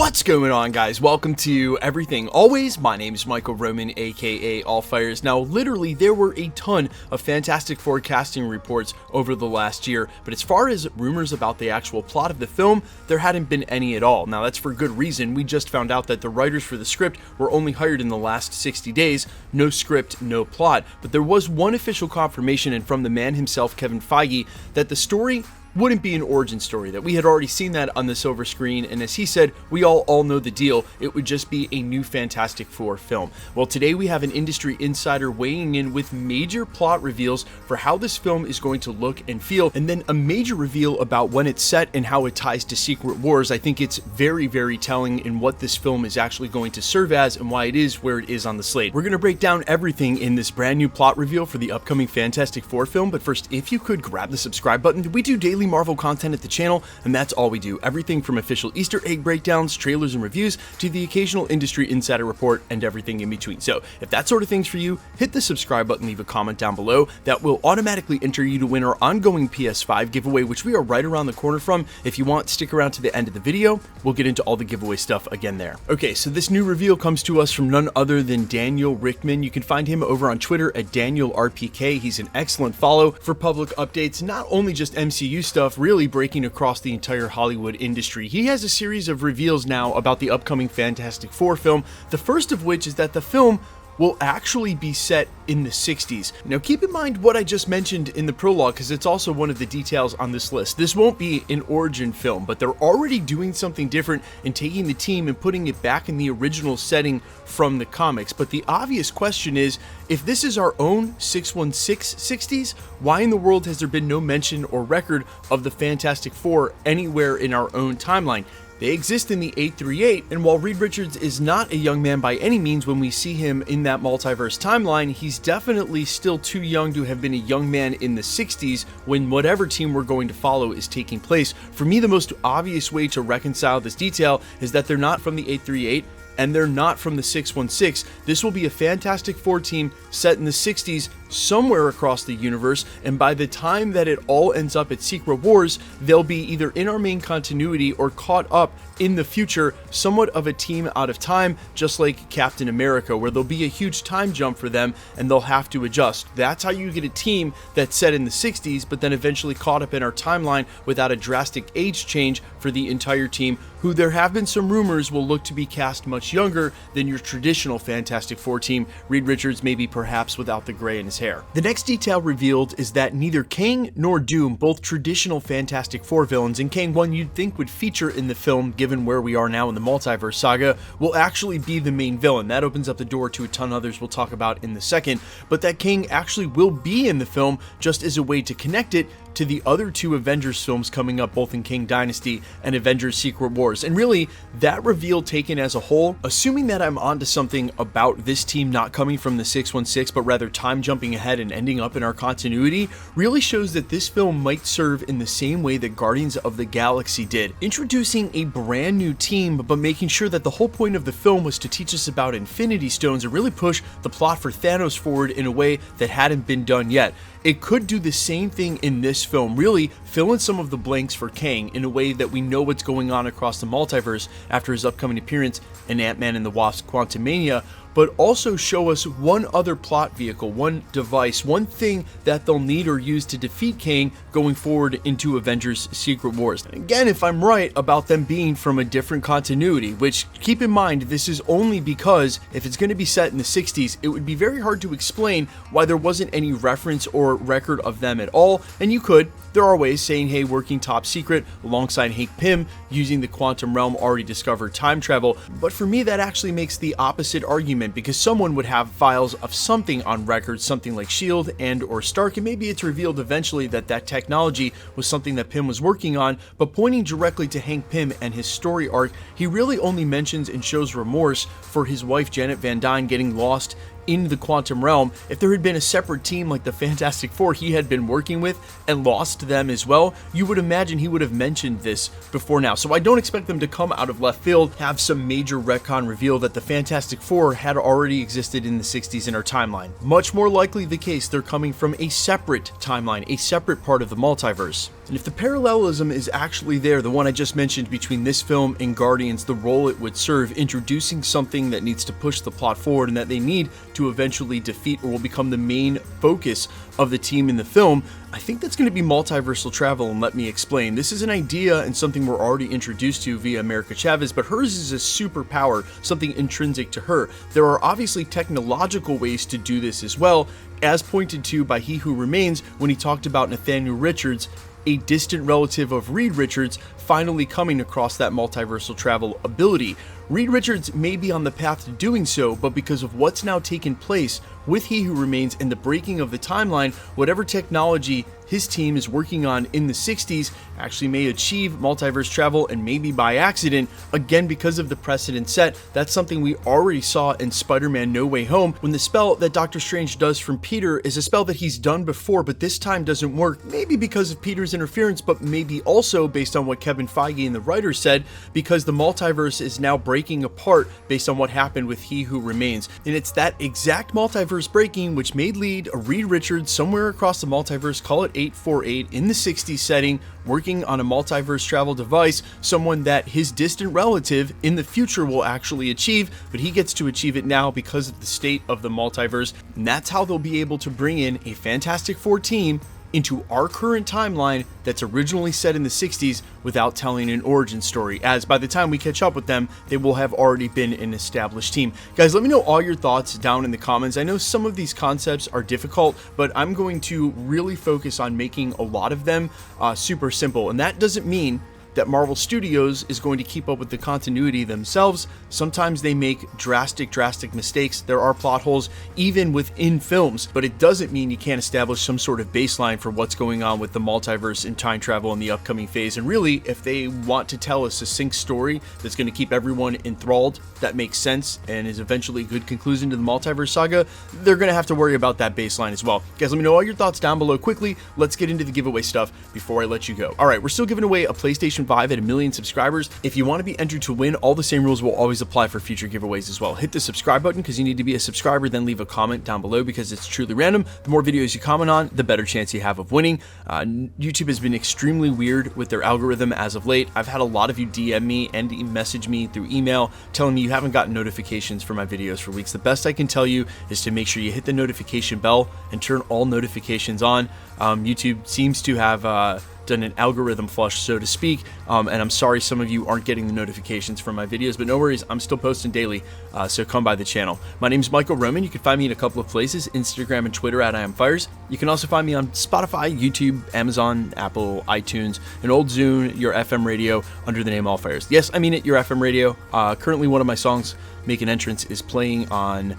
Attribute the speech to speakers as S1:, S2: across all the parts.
S1: What's going on, guys? Welcome to Everything Always. My name is Michael Roman, aka All Fires. Now, literally, there were a ton of Fantastic Four casting reports over the last year, but as far as rumors about the actual plot of the film, there hadn't been any at all. Now, that's for good reason. We just found out that the writers for the script were only hired in the last 60 days. No script, no plot. But there was one official confirmation, and from the man himself, Kevin Feige, that the story wouldn't be an origin story, that we had already seen that on the silver screen, and as he said, we all know the deal. It would just be a new Fantastic Four film. Well, today we have an industry insider weighing in with major plot reveals for how this film is going to look and feel, and then a major reveal about when it's set and how it ties to Secret Wars. I think it's very, very telling in what this film is actually going to serve as and why it is where it is on the slate. We're going to break down everything in this brand new plot reveal for the upcoming Fantastic Four film, but first, if you could grab the subscribe button. We do daily Marvel content at the channel, and that's all we do. Everything from official Easter egg breakdowns, trailers and reviews, to the occasional industry insider report and everything in between. So if that sort of thing's for you, hit the subscribe button, leave a comment down below. That will automatically enter you to win our ongoing PS5 giveaway, which we are right around the corner from. If you want, stick around to the end of the video. We'll get into all the giveaway stuff again there. Okay, so this new reveal comes to us from none other than Daniel Richtman. You can find him over on Twitter at DanielRPK. He's an excellent follow for public updates, not only just MCU stuff, really breaking across the entire Hollywood industry. He has a series of reveals now about the upcoming Fantastic Four film, the first of which is that the film will actually be set in the 60s. Now keep in mind what I just mentioned in the prologue, because it's also one of the details on this list. This won't be an origin film, but they're already doing something different and taking the team and putting it back in the original setting from the comics. But the obvious question is, if this is our own 616 60s, why in the world has there been no mention or record of the Fantastic Four anywhere in our own timeline? They exist in the 838, and while Reed Richards is not a young man by any means when we see him in that multiverse timeline, he's definitely still too young to have been a young man in the 60s when whatever team we're going to follow is taking place. For me, the most obvious way to reconcile this detail is that they're not from the 838, and they're not from the 616. This will be a Fantastic Four team set in the 60s somewhere across the universe, and by the time that it all ends up at Secret Wars, they'll be either in our main continuity or caught up in the future, somewhat of a team out of time, just like Captain America, where there'll be a huge time jump for them and they'll have to adjust. That's how you get a team that's set in the 60s, but then eventually caught up in our timeline without a drastic age change for the entire team, who there have been some rumors will look to be cast much younger than your traditional Fantastic Four team. Reed Richards maybe perhaps without the gray in his hair. The next detail revealed is that neither Kang nor Doom, both traditional Fantastic Four villains, and Kang, one you'd think would feature in the film given where we are now in the multiverse saga, will actually be the main villain. That opens up the door to a ton of others we'll talk about in the second, but that Kang actually will be in the film just as a way to connect it to the other two Avengers films coming up, both in Kang Dynasty and Avengers Secret Wars. And really, that reveal taken as a whole, assuming that I'm onto something about this team not coming from the 616, but rather time jumping ahead and ending up in our continuity, really shows that this film might serve in the same way that Guardians of the Galaxy did, introducing a brand new team, but making sure that the whole point of the film was to teach us about Infinity Stones and really push the plot for Thanos forward in a way that hadn't been done yet. It could do the same thing in this film, really fill in some of the blanks for Kang in a way that we know what's going on across the multiverse after his upcoming appearance in Ant-Man and the Wasp: Quantumania, but also show us one other plot vehicle, one device, one thing that they'll need or use to defeat Kang going forward into Avengers Secret Wars. And again, if I'm right about them being from a different continuity, which keep in mind, this is only because if it's going to be set in the 60s, it would be very hard to explain why there wasn't any reference or record of them at all, and you could. There are ways saying, hey, working top secret alongside Hank Pym using the quantum realm already discovered time travel, but for me that actually makes the opposite argument, because someone would have files of something on record, something like S.H.I.E.L.D. and or Stark, and maybe it's revealed eventually that that technology was something that Pym was working on, but pointing directly to Hank Pym and his story arc, he really only mentions and shows remorse for his wife Janet Van Dyne getting lost in the quantum realm. If there had been a separate team like the Fantastic Four he had been working with and lost them as well, you would imagine he would have mentioned this before now. So I don't expect them to come out of left field, have some major retcon reveal that the Fantastic Four had already existed in the 60s in our timeline. Much more likely the case they're coming from a separate timeline, a separate part of the multiverse. And if the parallelism is actually there, the one I just mentioned between this film and Guardians, the role it would serve, introducing something that needs to push the plot forward and that they need to eventually defeat or will become the main focus of the team in the film, I think that's going to be multiversal travel, and let me explain. This is an idea and something we're already introduced to via America Chavez, but hers is a superpower, something intrinsic to her. There are obviously technological ways to do this as well, as pointed to by He Who Remains when he talked about Nathaniel Richards, a distant relative of Reed Richards, finally coming across that multiversal travel ability. Reed Richards may be on the path to doing so, but because of what's now taken place with He Who Remains and the breaking of the timeline, whatever technology his team is working on in the 60s actually may achieve multiverse travel, and maybe by accident, again because of the precedent set. That's something we already saw in Spider-Man No Way Home, when the spell that Doctor Strange does from Peter is a spell that he's done before, but this time doesn't work, maybe because of Peter's interference, but maybe also based on what Kevin Feige and the writers said, because the multiverse is now breaking apart based on what happened with He Who Remains. And it's that exact multiverse breaking which may lead a Reed Richards somewhere across the multiverse, call it 848, in the 60s setting, working on a multiverse travel device, someone that his distant relative in the future will actually achieve, but he gets to achieve it now because of the state of the multiverse. And that's how they'll be able to bring in a Fantastic Four team into our current timeline that's originally set in the 60s without telling an origin story, as by the time we catch up with them, they will have already been an established team. Guys, let me know all your thoughts down in the comments. I know some of these concepts are difficult, but I'm going to really focus on making a lot of them super simple, and that doesn't mean that Marvel Studios is going to keep up with the continuity themselves. Sometimes they make drastic mistakes. There are plot holes even within films, but it doesn't mean you can't establish some sort of baseline for what's going on with the multiverse and time travel in the upcoming phase. And really, if they want to tell a succinct story that's going to keep everyone enthralled, that makes sense, and is eventually a good conclusion to the multiverse saga, they're going to have to worry about that baseline as well. Guys, let me know all your thoughts down below quickly. Let's get into the giveaway stuff before I let you go. All right, we're still giving away a PlayStation 5 at 1 million subscribers. If you want to be entered to win, all the same rules will always apply for future giveaways as well. Hit the subscribe button because you need to be a subscriber, then leave a comment down below because it's truly random. The more videos you comment on, the better chance you have of winning. YouTube has been extremely weird with their algorithm as of late. I've had a lot of you DM me and message me through email telling me you haven't gotten notifications for my videos for weeks. The best I can tell you is to make sure you hit the notification bell and turn all notifications on. YouTube seems to have done an algorithm flush, so to speak, and I'm sorry some of you aren't getting the notifications from my videos, but no worries, I'm still posting daily, so come by the channel. My name is Michael Roman. You can find me in a couple of places, Instagram and Twitter at IamFires. You can also find me on Spotify, YouTube, Amazon, Apple, iTunes, and Old Zune, your FM radio, under the name All Fires. Yes, I mean it, your FM radio. Currently one of my songs, Make an Entrance, is playing on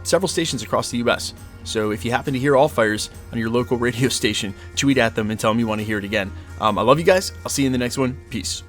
S1: several stations across the US. So if you happen to hear All Fires on your local radio station, tweet at them and tell them you want to hear it again. I love you guys. I'll see you in the next one. Peace.